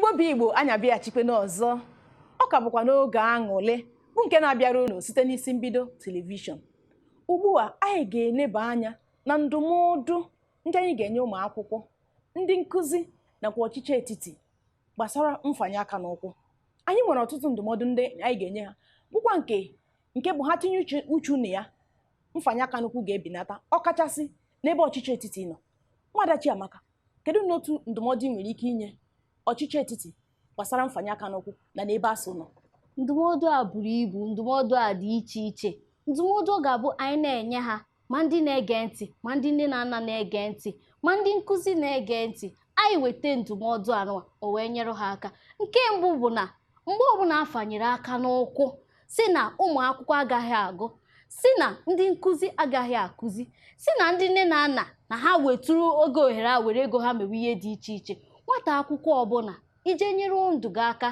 Igbo bụ Igbo anya bịachikwe n'ọzọ. Ọ ka bụkwa n'oge aṅụle bụ nke na-abịara unu site n'isi mbido telivishọn. Ugbu a anyị ga-eleba anya na ndụmọdụ ndị anyị ga-enye ụmụ akwụkwọ, ndị nkụzi nakwa ọchịchị etiti gbasara mfanye aka n'ụkwụ. Anyị nwere ọtụtụ ndụmọdụ ndị anyị ga-enye ha, bụkwa nke bụ ha tinye uchu na ya, mfanye aka n'ụkwụ ga-ebinata, ọkachasị n'ebe ọchịchị etiti nọ. Nwada Chiamaka, kedu n'otu ndụmọdụ nwere ike inye ọchịchị etiti gbasara mfanye aka n'ụkwụ na n'ebe ASUU nọ? Ndụmọdụ a buru ibu, ndụmọdụ a dị iche iche. Ndụmọdụ ga-abụ anyị na-enye ha, ma ndị na-ege ntị, ma ndị nne na nna na-ege ntị, ma ndị nkụzi na-ege ntị. Anyị weta ndụmọdụ anọ o wee nyere ha aka. Nke mbụ bụ na mgbe ọbụla afanyere aka n'ụkwụ, si na ụmụ akwụkwọ agaghị agụ, si na ndị nkụzi agaghị akụzi, si na ndị nne na nna na ha wetụrụ oge ohere a were ego ha mewe ihe dị iche iche. Nwata akwụkwọ ọbụla ije nyere ndụ gị aka,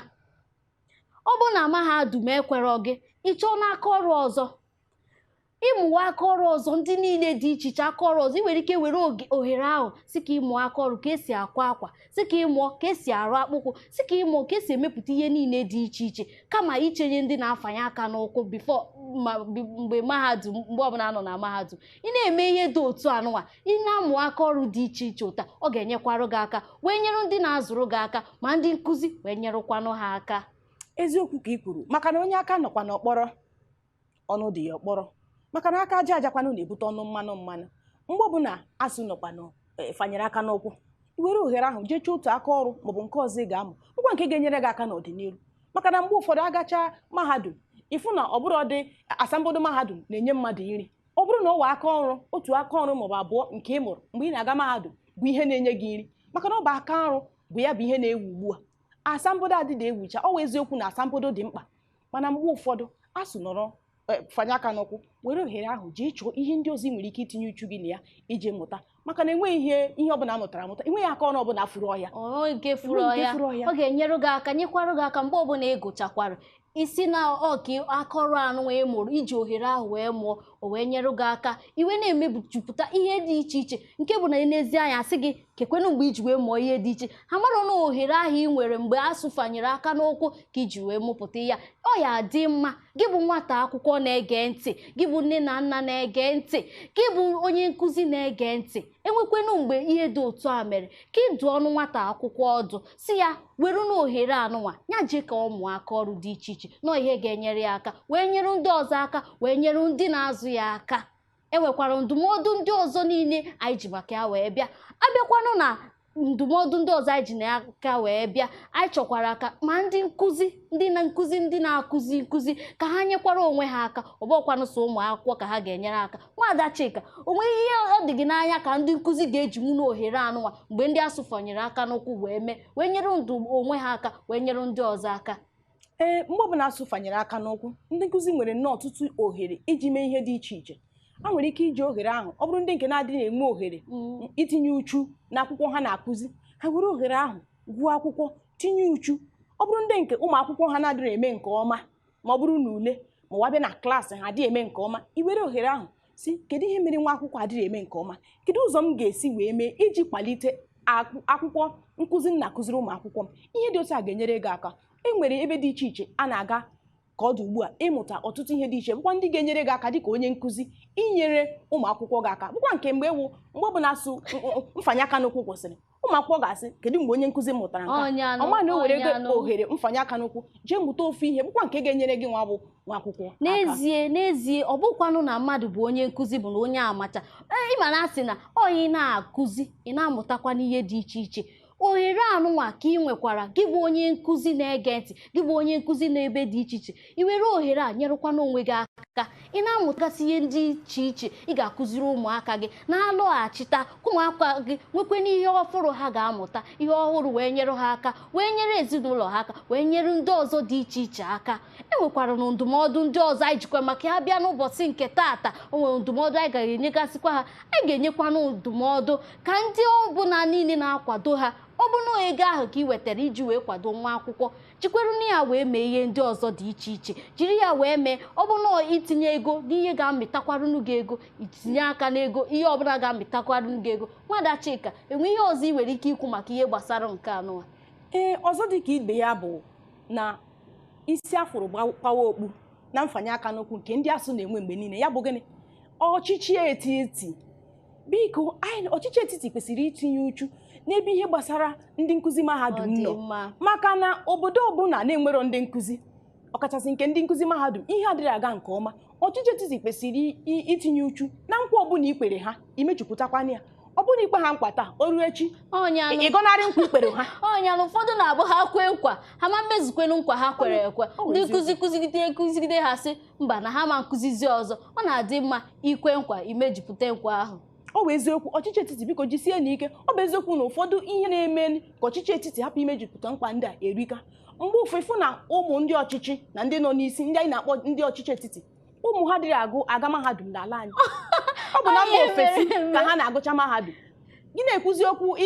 ọ bụ na mahadum ekwere gị, ịchọọ n'aka ọrụ ọzọ, ịmụwa aka ọrụ ọzọ, ndị niile dị iche iche aka ọrụ ọzọ. Ị nwere ike were ohere ahụ si ka ịmụọ aka ọrụ, ka esi akwa akwa, si ka ịmụọ ka esi arụ akpụkwụ, si ka ịmụọ ka esi emepụta ihe niile dị iche iche, kama ichenye ndị na-afanye aka n'ụkwụ mgbe mahadum, mgbe ọbụla nọ na mahadum. Ị na-eme ihe dị otu anụnwa, ị na-amụ aka ọrụ dị iche iche ụta, ọ ga-enyekwarụ gị aka, wee nyere ndị na-azụrụ gị aka, ma ndị nkụzi wee nyerụkwanụ ha aka. Eziokwu ka ị kwuru, maka na onye aka nọkwa n'ọkpọrọ, ọnụ dị ya ọkpọrọ. Maka na aka aja ajakwanụ na-ebute ọnụ mmanụ. Mgbe ọbụla ASUU nọkwanụ fanyere aka n'ụkwụ, iwere ohere ahụ jee chọọ otu aka ọrụ maọbụ nke ọzọ ị ga-amụ, bụkwa nke ga-enyere gị aka n'ọdịnihu. Maka na mgbe ụfọdụ agacha mahadum, ịfụ na ọ bụrụ dị asambodo mahadum na-enye mmadụ nri. Ọ bụrụ na ọ wee aka ọrụ, otu aka ọrụ maọbụ abụọ nke ị mụrụ mgbe ị na-aga mahadum bụ ihe na-enye gị nri, maka na ọ bụ aka ọrụ bụ ya bụ ihe na-ewu ugbu a. Asambodo adịghị ewucha, ọ wụ eziokwu na asambodo dị mkpa, mana mgbe ụfọdụ ASUU nọrọ fanye aka n'ụkwụ, were ohere ahụ jee chọọ ihe ndị ọzọ ị nwere ike itinye uchu gị na ya iji mụta. Maka na enweghị ihe ọbụla amụtara amụta, enweghị aka ọrụ ọbụla furu ọhịa. Nke furu ọhịa ọ ga-enyere gị aka, nyekwarụ gị aka mgbe ọbụla ị gụchakwara, isi na ọka aka ọrụ anụ wee mụrụ, iji ohere ahụ wee mụọ, o wee nyere gị aka iwe na-emejupụta ihe dị iche iche. Nke bụ na n'ezi anya sị gị kekwenụ mgbe iji wee mụọ ihe dị iche, ha marụ na ohere ahụ ị nwere mgbe ASUU fanyere aka n'ụkwụ ka iji wee mụpụta ya. Ọ ya dị mma, gị bụ nwata akwụkwọ na-ege ntị, gị bụ nne na nna na-ege ntị, gị bụ onye nkụzi na-ege ntị. Enwekwenụ mgbe ihe dị otu a mere, ka ịdụ ọnụ nwata akwụkwọ ọdụ, si ya were n'ohere anụnwa ya jee ka ọ mụọ aka ọrụ dị iche iche, nọ ihe ga-enyere ya aka, wee nyere ndị ọzọ aka, wee nyere ndị na-azụ ya aka. Enwekwara ndụmọdụ ndị ọzọ niile anyị ji maka ya wee bịa. Abịakwanụ na ndụmọdụ ndị ọzọ anyị ji n'aka wee bịa, anyị chọkwara aka ma ndị nkụzi ndị na-akụzi nkụzi ka ha nyekwara onwe ha aka. Ọ bụkwanụ so ụmụ akwụkwọ ka ha ga-enyere aka. Nwada Chika, o nweghị ihe ọ dị gị n'anya ka ndị nkụzi ga-ejinwu n'ohere anụnwa mgbe ndị ASUU fanyere aka n'ụkwụ wee nyere onwe ha aka, wee nyere ndị ọzọ aka? Mgbe ọbụla ASUU fanyere aka n'ụkwụ, ndị nkụzi nwere nnọọ ọtụtụ ohere iji mee ihe dị iche iche. Ha nwere ike iji ohere ahụ, ọ bụrụ ndị nke na-adịghị enwe ohere itinye uchu n'akwụkwọ ha na-akụzi, ha were ohere ahụ gụọ akwụkwọ, tinye uchu. Ọ bụrụ ndị nke ụmụ akwụkwọ ha na-adịghị eme nke ọma, ma ọ bụrụ na ule ma ọ bịa na klaasị ha adịghị eme nke ọma, iwere ohere ahụ si kedu ihe mere nwa akwụkwọ adịghị eme nke ọma, kedu ụzọ m ga-esi wee mee iji kwalite akwụkwọ nkụzi na-akụziri ụmụ akwụkwọ m. Ihe dị otu a ga-enyere gị aka. E nwere ebe dị iche iche a na-aga ka ọ dị ugbu a ịmụta ọtụtụ ihe dị iche, bụkwa ndị ga-enyere gị aka dịka onye nkụzi, inyere ụmụ akwụkwọ gị aka. Bụkwa nke mgbe ọbụla ASUU mfanye aka n'ụkwụ kwụsịrị, ụmụ akwụkwọ ga-asị kedu mgbe onye nkụzi mụtara nke a. Ọma na o were gị ohere mfanye aka n'ụkwụ jee mụta ofu ihe, bụkwa nke ga-enyere gị nwa akwụkwọ. N'ezie ọ bụkwanụ na mmadụ bụ onye nkụzi bụ na onye amacha. Ịma na asị na onye na-akụzi, ị na-amụtakwa n'ihe dị iche iche. Ohere anụnwa ka ị nwekwara, gị bụ onye nkụzi na-ege ntị, gị bụ onye nkụzi n'ebe dị iche iche. I were ohere a nyerụkwana onwe gị aka, ị na-amụtasị ihe dị iche iche ị ga-akụziri ụmụaka gị, na-alọghachita ụmụaka gị nwekwana ihe ọhụrụ ha ga-amụta, ihe ọhụrụ wee nyere ha aka, wee nyere ezinụlọ ha aka, wee nyere ndị ọzọ dị iche iche aka. Enwekwara na ndụmọdụ ndị ọzọ anyị jikwa maka ya bịa n'ụbọchị nke taata. O nwere ndụmọdụ anyị ga-enyegasịkwa ha. Anyị ga-enyekwanụ ndụmọdụ ka ndị ọbụla niile na-akwado ha. Ọ bụ na ego ahụ ka ị wetara iji wee kwado nwa akwụkwọ, jikweru na ya wee mee ihe ndị ọzọ dị iche iche, jiri ya wee mee. Ọ bụ na itinye ego n'ihe ga-amịtakwarụnụ gị ego, itinye aka n'ego ihe ọbụla ga-amịtakwarụnụ gị ego. Nwada Chika, enwe ihe ọzọ ị nwere ike ikwu maka ihe gbasara nke anụwa? ọzọ dị ka ibe ya bụ na isi afụrụ gbawa okpu na mfanye aka n'okwu nke ndị ASUU na-enwe mgbe niile ya bụ gịnị ọchịchị etiti. Biko ọchịchị etiti kwesịrị itinye uchu n'ebe ihe gbasara ndị nkụzi mahadum nọ, maka na obodo ọbụla na-enwero ndị nkụzi, ọkachasị nke ndị nkụzi mahadum ihe adịrị aga nke ọma. Ọchịchị etiti kwesịrị itinye uchu na nkwa ọbụla ikpere ha imejupụtakwana ya. Ọ bụrụ ikpe ha nkwa taa o ruo echi ịgọnarị nkwa ikpere ha. Ọnyalụ ụfọdụ na-abụ ha kwe nkwa ha ma mezukwenu nkwa ha kwere ekwe, ndị nkụzi kụzigide ha sị mba na ha ma nkụzizi ọzọ. Ọ na-adị mma ikwe nkwa imejupụta nkwa ahụ. Ọ bụ eziokwu ọchịchị etiti biko jisie n'ike. Ọ bụ eziokwu na ụfọdụ ihe na-eme ka ọchịchị etiti hapụ imejupụta nkwa ndị a erika. Mgbe ụfụfụ na ụmụ ndị ọchịchị na ndị nọ n'isi ndị anyị na-akpọ ndị ọchịchị etiti ụmụ ha dịrị aga mahadum n'ala anyị. Ọ bụ na mba ofesi ka ha na-agụcha mahadum. Gị na-ekwuzi okwu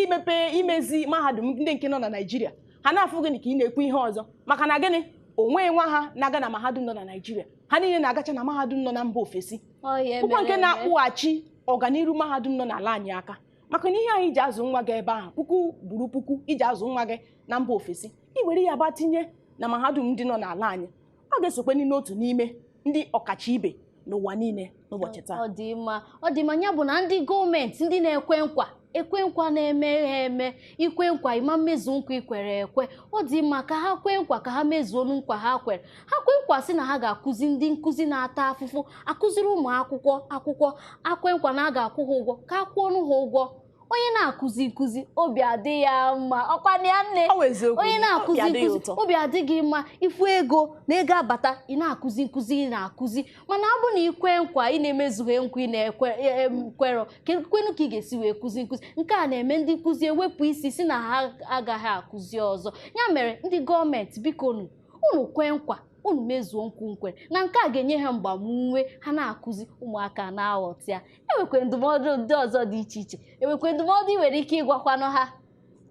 imezi mahadum ndị nke nọ na Naịjirịa, ha na-afụ gịnị ka ị na-ekwu ihe ọzọ maka na gịnị onwe nwa ha na-aga na mahadum nọ na Naịjirịa, ha niile na-agacha na mahadum nọ na mba ofesi. Ụkwụ nke na-akpụghachi ọganiru mahadum nọ n'ala anyị aka, maka na ihe anyị ji azụ nwa gị ebe ahụ puku buru puku iji azụ nwa gị na mba ofesi, i were ya tinye na mahadum ndị nọ n'ala anyị, ọ ga-esokwe n'otu n'ime ndị ọkacha ibe n'ụwa niile n'ụbọchị taa. Ọ dị mma ya bụ na ndị gọọmenti ndị na-ekwe nkwa na-eme ha eme, ikwe nkwa ịma mmezu nkwa ikwere ekwe. Ọ dị mma ka ha kwe nkwa ka ha mezuo nkwa ha kwere. Ha kwe nkwa sị na ha ga-akụzi ndị nkụzi na-ata afụfụ, akụziri ụmụ akwụkwọ akwe nkwa na a ga-akwụ ha ụgwọ ka akwụọ ọnụ ha ụgwọ. Onye na-akụzi nkụzi obi adị ya mma, ọkwa ya nne. Onye na-akụzi nkụzi obi adịghị mma, ifu ego na ego abata ị na-akụzi nkụzi ị na-akụzi, mana ọ bụ na ikwe nkwa ị na-emezughe nkwa ị na-ekwerọ kwenu ka ị ga-esi wee kụzi nkụzi. Nke a na-eme ndị nkụzi ewepụ isi si na ha agaghị akụzi ọzọ. Ya mere ndị gọọmenti biko unu kwe nkwa unu mezuo nkwere na nke a ga-enye ha mgbamume ha na-akụzi ụmụaka na-aghọta ya. Enwekwe ndụmọdụ ndị ọzọ dị iche iche, enwekwe ndụmọdụ ị nwere ike ịgwakwanụ ha.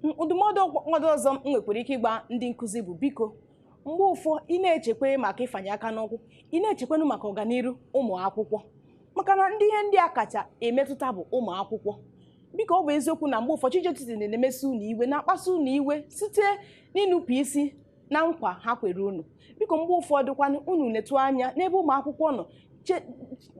Ndụmọdụ ọzọ m nwekwara ike ịgba ndị nkụzi bụ biko mgbe ụfọ ị na-echekwa maka ịfanye aka n'ụkwụ, ị na-echekwanụ maka ọganiru ụmụ akwụkwọ, maka na ndị ihe ndị a kacha emetụta bụ ụmụ akwụkwọ. Biko ọ bụ eziokwu na mgbe ụfọ ọchịchị etiti na-emesi unu iwe, na-akpasu unu iwe site n'ịnụpụ isi na nkwa ha kwere unu. Biko mgbe ụfọdụ kwanụ unu netu anya n'ebe ụmụ akwụkwọ nọ,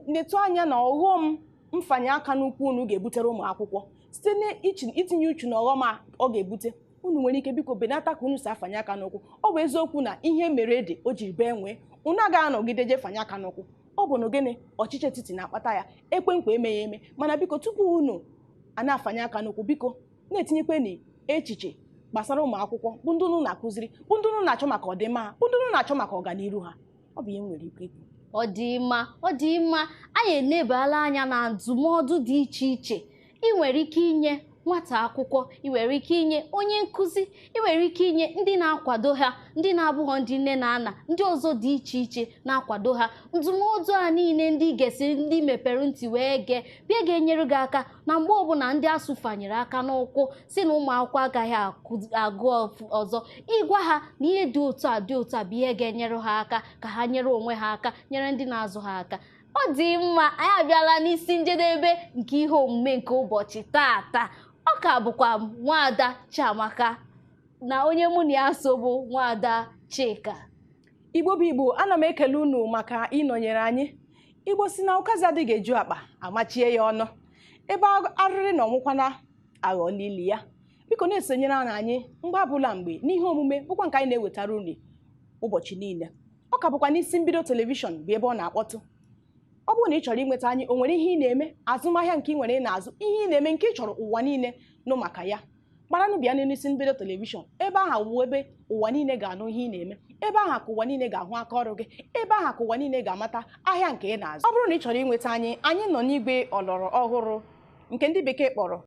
netu anya na ọghọm mfanye aka n'ụkwụ unu ga-ebutere ụmụ akwụkwọ site n'itinye uchu na ọghọm ọ ga-ebute. Unu nwere ike biko benata ka unu si afanye aka n'ụkwụ. Ọ bụ eziokwu na ihe mere ede o jiri bee nwee, unu agaghị anọgide je fanye aka n'ụkwụ. Ọ bụ na gịnị ọchịchị etiti na-akpata ya, ekwe nkwa eme ya eme. Mana biko tupu unu a na-afanye aka n'ụkwụ, biko na-etinyekwe n'echiche gbasara ụmụ akwụkwọ bụ ndị unu na-akụziri, bụ ndị unu na-achọ maka ọdịmma ha, bụ ndị unu na-achọ maka ọganiru ha. Ọ bụ ihe m nwere ike ikwu. Ọ dị mma anyị enebala anya na ndụmọdụ dị iche iche ị nwere ike inye nwata akwụkwọ, ị nwere ike inye onye nkụzi, ị nwere ike inye ndị na-akwado ha, ndị na-abụghọ ndị nne na nna, ndị ọzọ dị iche iche na-akwado ha. Ndụmọdụ a niile ndị ga-esi ndị mepere ntị wee gee bịa ga-enyere gị aka na mgbe ọbụla ndị ASUU fanyere aka n'ụkwụ si na ụmụ akwụkwọ agaghị agụ ọzọ, ịgwa ha na ihe dị otu a bụ ihe ga-enyere ha aka ka ha nyere onwe ha aka, nyere ndị na-azụ ha aka. Ọ dị mma, anyị abịala n'isi njedebe nke ihe omume nke ụbọchị taata. Ọ ka bụkwa Nwaada Chiamaka na onye mụ na ya so bụ Nwaada Chika. Igbo bụ Igbo, ana m ekele unu maka ịnọnyere anyị. Igbo si na ụkazi adịghị eju akpa amachie ya ọnụ, ebe arịrị na ọnwụkwana aghọ n'ili ya. Biko na-esonyere anyị mgbe ọbụla mgbe n'ihe omume bụkwa nke anyị na-ewetara unu ụbọchị niile. Ọ ka bụkwa n'isi mbido telivishọn bụ ebe ọ na-akpọtụ. Ọ bụrụ na ị chọrọ inweta anyị, o nwere ihe ị na-eme, azụmahịa nke ị nwere ị na-azụ, ihe ị na-eme nke ị chọrọ ụwa niile nụ maka ya, gbaranụ bịa n'isi mbido telivishọn. Ebe ahụ wụ ebe ụwa niile ga-anụ ihe ị na-eme, ebe ahụ ka ụwa niile ga-ahụ aka ọrụ gị, ebe ahụ ka ụwa niile ga-amata ahịa nke ị na-azụ. Ọ bụrụ na ị chọrọ inweta anyị, anyị nọ n'igwe ọlọrọ ọhụrụ nke ndị bekee kpọrọ